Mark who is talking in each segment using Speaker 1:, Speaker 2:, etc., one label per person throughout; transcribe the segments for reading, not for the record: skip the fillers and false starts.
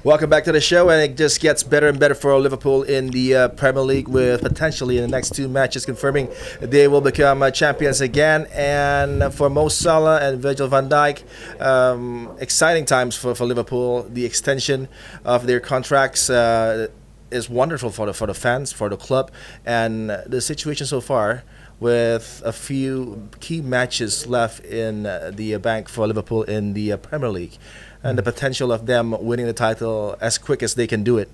Speaker 1: Welcome back to the show, and it just gets better and better for Liverpool in the Premier League, with potentially in the next two matches confirming they will become champions again. And for Mo Salah and Virgil van Dijk, exciting times for Liverpool. The extension of their contracts is wonderful for the fans, for the club, and the situation so far, with a few key matches left in the bank for Liverpool in the Premier League, and the potential of them winning the title as quick as they can do it.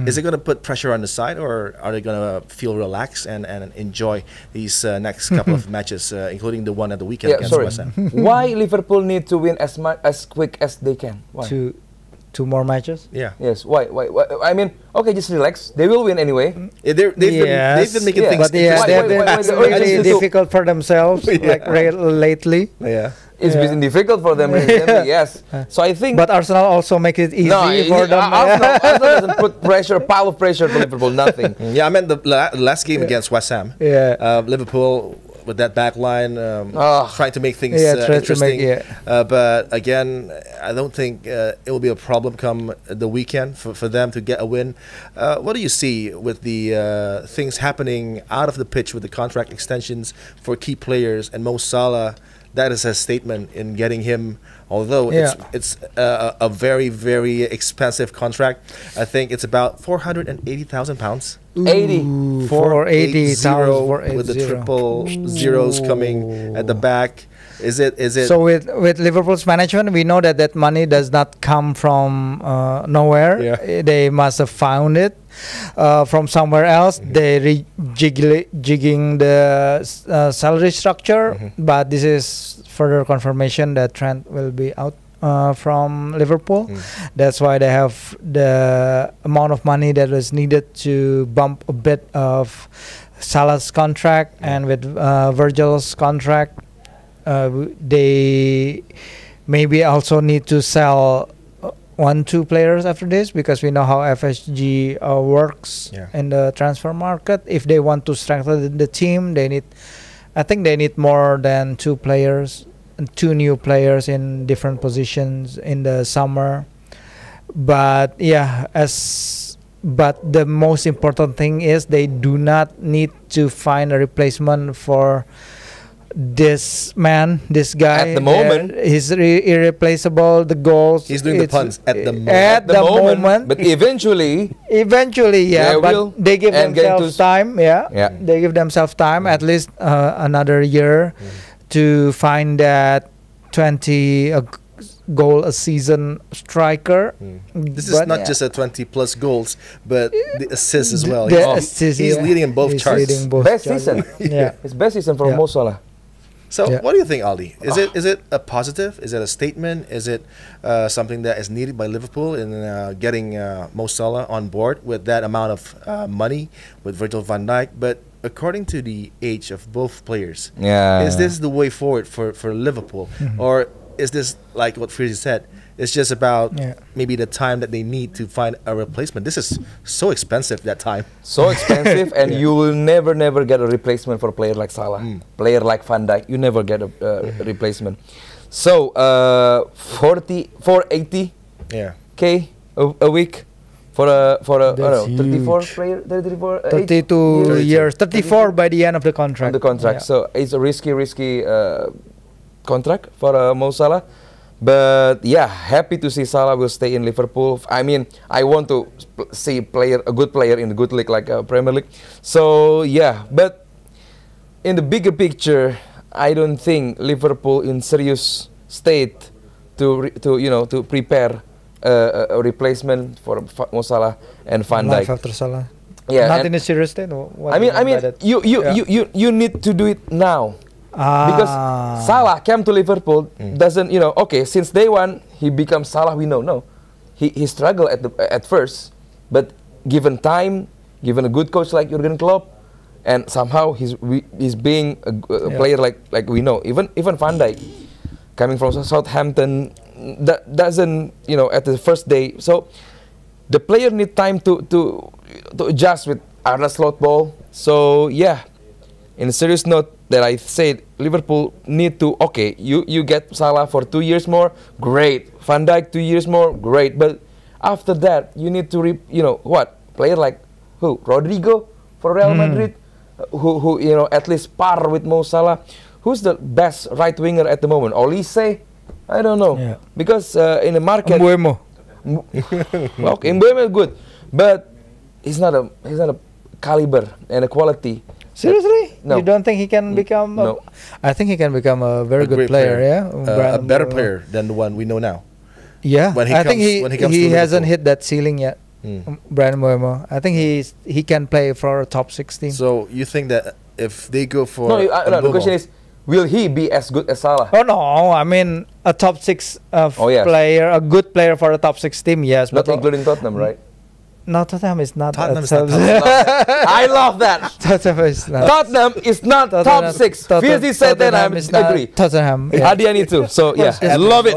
Speaker 1: Is it going to put pressure on the side, or are they going to feel relaxed and enjoy these next couple of matches, including the one at the weekend against West Ham?
Speaker 2: Why Liverpool need to win as quick as they can? Why?
Speaker 3: Two more matches?
Speaker 1: Yeah.
Speaker 2: Yes. Why? I mean, okay, just relax. They will win anyway.
Speaker 1: They've been making things
Speaker 3: they've been really difficult for themselves lately.
Speaker 1: Yeah.
Speaker 2: It's been difficult for them recently, yes. So I think...
Speaker 3: But Arsenal also make it easy for them.
Speaker 2: Arsenal doesn't put pile of pressure to Liverpool, nothing.
Speaker 1: Yeah, I meant the last game against West Ham.
Speaker 3: Yeah.
Speaker 1: Liverpool with that back line, trying to make things interesting. But again, I don't think it will be a problem come the weekend for them to get a win. What do you see with the things happening out of the pitch with the contract extensions for key players, and Mo Salah? That is a statement in getting him, although it's a very, very expensive contract. I think it's about £480,000.
Speaker 2: 80.
Speaker 3: 480,000
Speaker 1: with the triple zeros coming at the back. Is it?
Speaker 3: So with Liverpool's management, we know that money does not come from nowhere.
Speaker 1: Yeah.
Speaker 3: They must have found it from somewhere else. They jigging the salary structure, but this is further confirmation that Trent will be out from Liverpool. That's why they have the amount of money that was needed to bump a bit of Salah's contract, and with Virgil's contract. They maybe also need to sell 1-2 players after this, because we know how FSG works in the transfer market. If they want to strengthen the team, I think they need more than 2 players, 2 new players in different positions in the summer. But but the most important thing is they do not need to find a replacement for this guy.
Speaker 2: At the moment,
Speaker 3: he's irreplaceable. The goals.
Speaker 1: He's doing the puns at the moment.
Speaker 3: At the moment,
Speaker 2: but eventually,
Speaker 3: but they give themselves time. They give themselves time, at least another year, to find that 20 goal a season striker.
Speaker 1: This is not just a 20+ goals, but the assists as well.
Speaker 3: He's
Speaker 1: leading in both charts.
Speaker 2: Best season. It's best season for Mo Salah.
Speaker 1: So what do you think, Ali? Is it a positive? Is it a statement? Is it something that is needed by Liverpool in getting Mo Salah on board with that amount of money with Virgil van Dijk? But according to the age of both players, is this the way forward for Liverpool? Or is this, like what Frizy said, it's just about maybe the time that they need to find a replacement? This is so expensive, that time.
Speaker 2: So expensive, and you will never get a replacement for a player like Salah. Player like Van Dijk, you never get a replacement. So, 480 K a week for a 34 player,
Speaker 3: 32 years, 34 by the end of the contract.
Speaker 2: So it's a risky contract for Mo Salah. But happy to see Salah will stay in Liverpool. I mean, I want to see a good player in a good league like Premier League. So but in the bigger picture, I don't think Liverpool in serious state to prepare a replacement for Mo Salah and Van Dijk.
Speaker 3: After Salah.
Speaker 2: Not
Speaker 3: in a serious state.
Speaker 2: I mean, you need to do it now. Because Salah came to Liverpool, doesn't, since day one he becomes Salah. We know, no, he struggled at first, but given time, given a good coach like Jurgen Klopp, and somehow he's being a player like we know. Even Van Dijk, coming from Southampton, that doesn't at the first day. So the player need time to adjust with Arne Slot ball. So in a serious note, that I said Liverpool need to, you get Salah for 2 years more, great. Van Dijk 2 years more, great. But After that, you need to player like who? Rodrigo for Real Madrid, who at least par with Mo Salah. Who's the best right winger at the moment? Olise? I don't know. Yeah. Because in the market,
Speaker 3: Mbeumo.
Speaker 2: Okay, Mbeumo is good, but he's not a caliber and a quality.
Speaker 3: Seriously?
Speaker 2: No.
Speaker 3: You don't think he can become?
Speaker 2: No.
Speaker 3: I think he can become a very good player. Yeah,
Speaker 1: a better player than the one we know now.
Speaker 3: Yeah, I think he hasn't hit that ceiling yet. Brand Mbeumo. I think he can play for a top 6 team.
Speaker 1: So you think that if they go for
Speaker 2: no, the question is, will he be as good as Salah?
Speaker 3: Oh no, I mean a top 6 player, a good player for a top 6 team. Yes,
Speaker 2: not including Tottenham, right?
Speaker 3: No, Tottenham is not.
Speaker 1: Tottenham is not
Speaker 2: I love that.
Speaker 3: Tottenham is not.
Speaker 2: Tottenham is not top 6. Fiercely said that I agree.
Speaker 3: Tottenham.
Speaker 2: Hadiani too. So yeah, love it.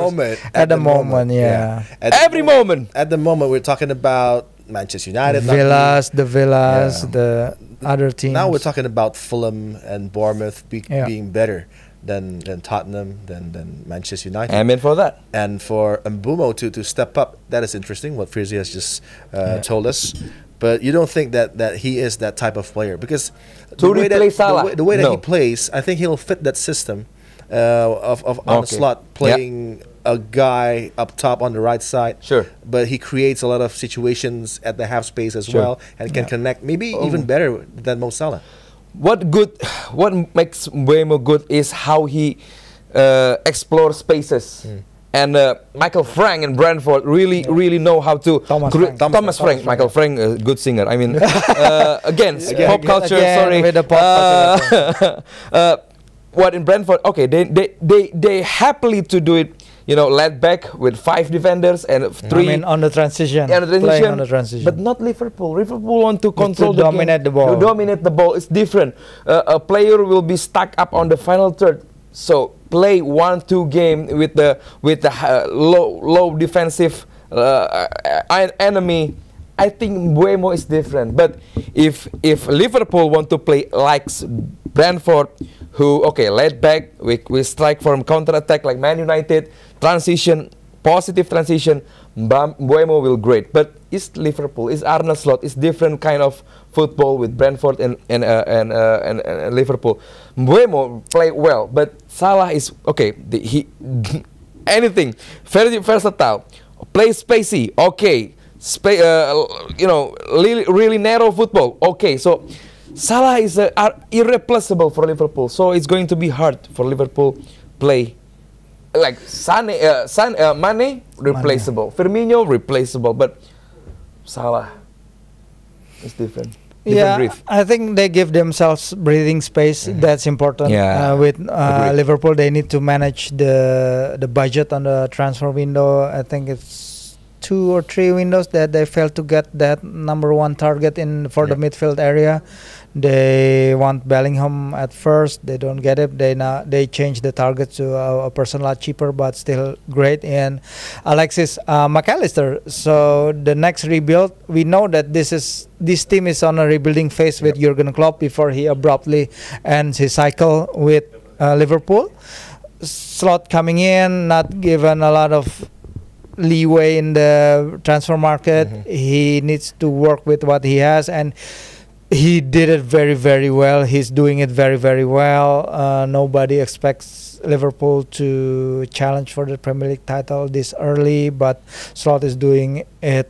Speaker 3: At the moment, yeah.
Speaker 2: Every moment.
Speaker 1: At the moment, we're talking about Manchester United,
Speaker 3: the other teams.
Speaker 1: Now we're talking about Fulham and Bournemouth being better than Tottenham, than Manchester United.
Speaker 2: Amen for that.
Speaker 1: And for Mbeumo to step up, that is interesting, what Frizzy has just told us. But you don't think that he is that type of player? Because the way that he plays, I think he'll fit that system of on the slot, playing a guy up top on the right side.
Speaker 2: Sure.
Speaker 1: But he creates a lot of situations at the half space as well, and can connect maybe even better than Mo Salah. What
Speaker 2: makes Mbeumo good is how he explores spaces. And Michael Frank and Brentford really know how to. Thomas Frank. Michael Frank, a good singer. I mean, again, pop culture. Sorry.
Speaker 3: With the pop culture.
Speaker 2: What in Brentford? Okay, they happily to do it. Led back with 5 defenders and 3.
Speaker 3: I mean, on the transition.
Speaker 2: Playing
Speaker 3: on the transition.
Speaker 2: But not Liverpool. Liverpool want to control the
Speaker 3: dominate the ball.
Speaker 2: To dominate the ball. It's different. A player will be stuck up on the final third. So play 1-2 game with the low defensive enemy. I think Mbeumo is different. But if Liverpool want to play like Brentford, who led back, we strike from counter attack like Man United, positive transition, Mbeumo will great. But it's Liverpool, it's Arne Slot, it's different kind of football with Brentford and Liverpool. Mbeumo play well, but Salah is he anything very versatile, play spacey, really narrow football, so Salah is irreplaceable for Liverpool, so it's going to be hard for Liverpool play. Like Mane replaceable, Firmino replaceable, but Salah is different.
Speaker 3: I think they give themselves breathing space. That's important. With Liverpool, they need to manage the budget on the transfer window. I think it's 2 or 3 windows that they failed to get that number 1 target for the midfield area. They want Bellingham at first. They don't get it. They change the target to a person lot cheaper, but still great. And Alexis McAllister. So the next rebuild, we know that this team is on a rebuilding phase with Jurgen Klopp before he abruptly ends his cycle with Liverpool. Slot coming in, not given a lot of leeway in the transfer market. He needs to work with what he has, and he did it very, very well. He's doing it very, very well. Nobody expects Liverpool to challenge for the Premier League title this early, but Slot is doing it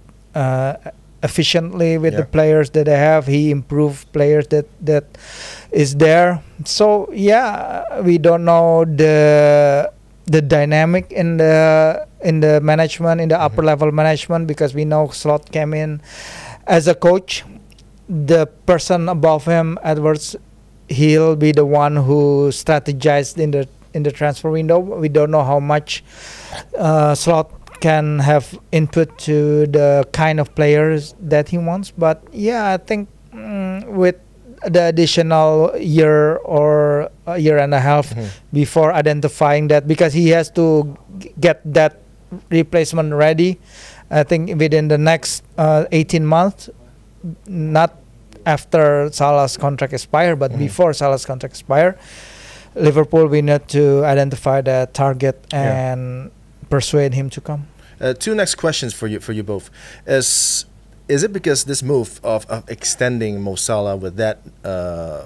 Speaker 3: efficiently with the players that they have. He improved players that is there. So we don't know the dynamic in the management, in the upper level management, because we know Slot came in as a coach. The person above him, Edwards, he'll be the one who strategized in the transfer window. We don't know how much Slot can have input to the kind of players that he wants. But I think with the additional year or a year and a half before identifying that, because he has to get that replacement ready. I think within the next 18 months, not after Salah's contract expire, but before Salah's contract expire, Liverpool, we need to identify the target and persuade him to come.
Speaker 1: Two next questions for you both. Is it because this move of extending Mo Salah with that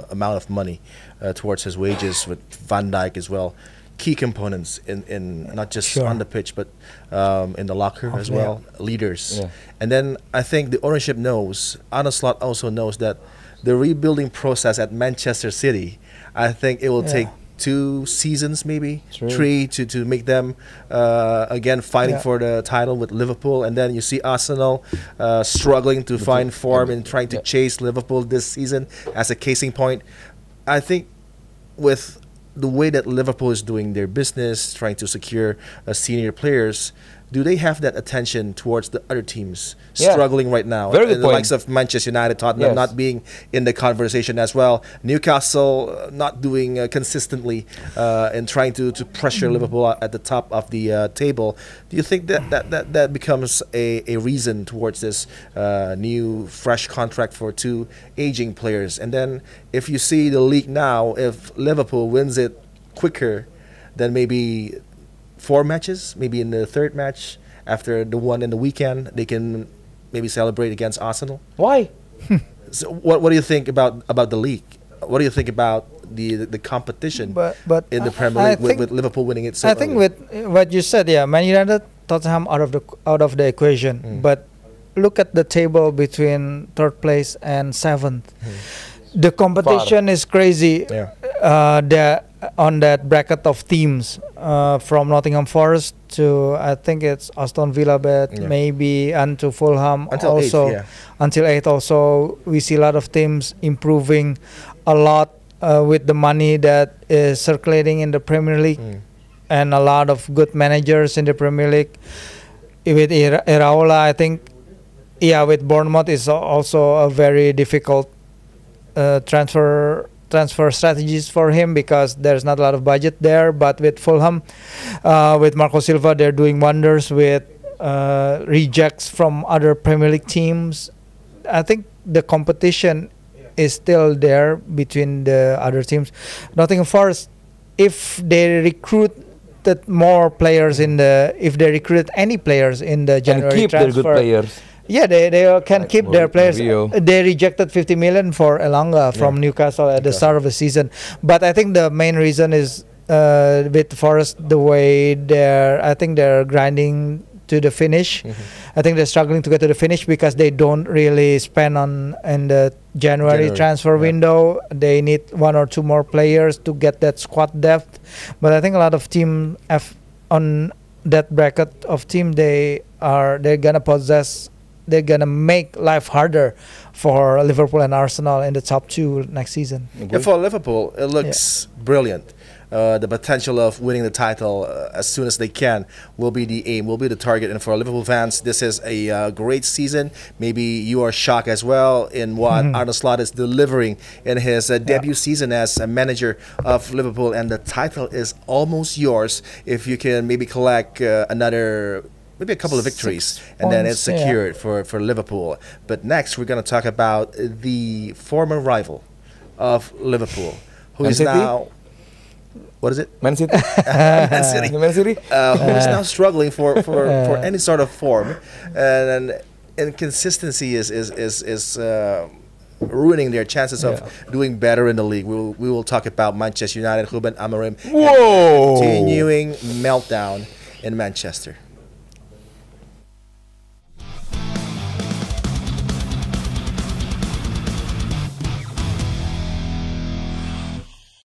Speaker 1: amount of money towards his wages, with Van Dijk as well, key components in not just on the pitch but in the locker as well, leaders. And then I think the ownership knows, Arne Slot also knows that the rebuilding process at Manchester City, I think it will take 2 seasons, maybe 3, to make them again fighting for the title with Liverpool. And then you see Arsenal struggling to find form and trying to chase Liverpool this season as a casing point. I think with the way that Liverpool is doing their business, trying to secure senior players, do they have that attention towards the other teams struggling right now?
Speaker 2: Very good
Speaker 1: the
Speaker 2: point.
Speaker 1: likes of Manchester United, Tottenham not being in the conversation as well. Newcastle not doing consistently and trying to pressure Liverpool at the top of the table. Do you think that becomes a reason towards this new fresh contract for 2 aging players? And then if you see the league now, if Liverpool wins it quicker than maybe 4 matches, maybe in the 3rd match after the one in the weekend, they can maybe celebrate against Arsenal.
Speaker 2: Why?
Speaker 1: So what do you think about the league? What do you think about the competition
Speaker 3: but
Speaker 1: in the Premier League with Liverpool winning it so
Speaker 3: I think with what you said, Man United, Tottenham out of the equation. But look at the table between 3rd place and 7th. The competition is crazy. On that bracket of teams, from Nottingham Forest to I think it's Aston Villa, maybe, and to Fulham
Speaker 1: until
Speaker 3: also
Speaker 1: 8th,
Speaker 3: until 8th. Also, we see a lot of teams improving a lot with the money that is circulating in the Premier League, and a lot of good managers in the Premier League. With Iraola, I think, with Bournemouth is also a very difficult transfer strategies for him because there's not a lot of budget there. But with Fulham, with Marco Silva, they're doing wonders with rejects from other Premier League teams. I think the competition is still there between the other teams. Nottingham Forest, if they recruited more players if they recruit any players in the January
Speaker 2: keep
Speaker 3: transfer,
Speaker 2: their good players.
Speaker 3: Yeah, they can keep their players. They rejected 50 million for Elanga from Newcastle at the start of the season. But I think the main reason is with Forest, the way I think they're grinding to the finish. I think they're struggling to get to the finish because they don't really spend in the January transfer window. They need 1 or 2 more players to get that squad depth. But I think a lot of teams on that bracket of team, they're gonna make life harder for Liverpool and Arsenal in the top 2 next season.
Speaker 1: And for Liverpool, it looks brilliant. The potential of winning the title as soon as they can will be the aim, will be the target. And for Liverpool fans, this is a great season. Maybe you are shocked as well in what Arne Slot is delivering in his debut season as a manager of Liverpool. And the title is almost yours if you can maybe collect maybe a couple of victories, and then it's secured for Liverpool. But next, we're going to talk about the former rival of Liverpool, who is now... What is it?
Speaker 2: Man City.
Speaker 1: Man City.
Speaker 2: Man City.
Speaker 1: Who is now struggling for any sort of form, and inconsistency is ruining their chances of doing better in the league. We will talk about Manchester United, Ruben Amorim, continuing meltdown in Manchester.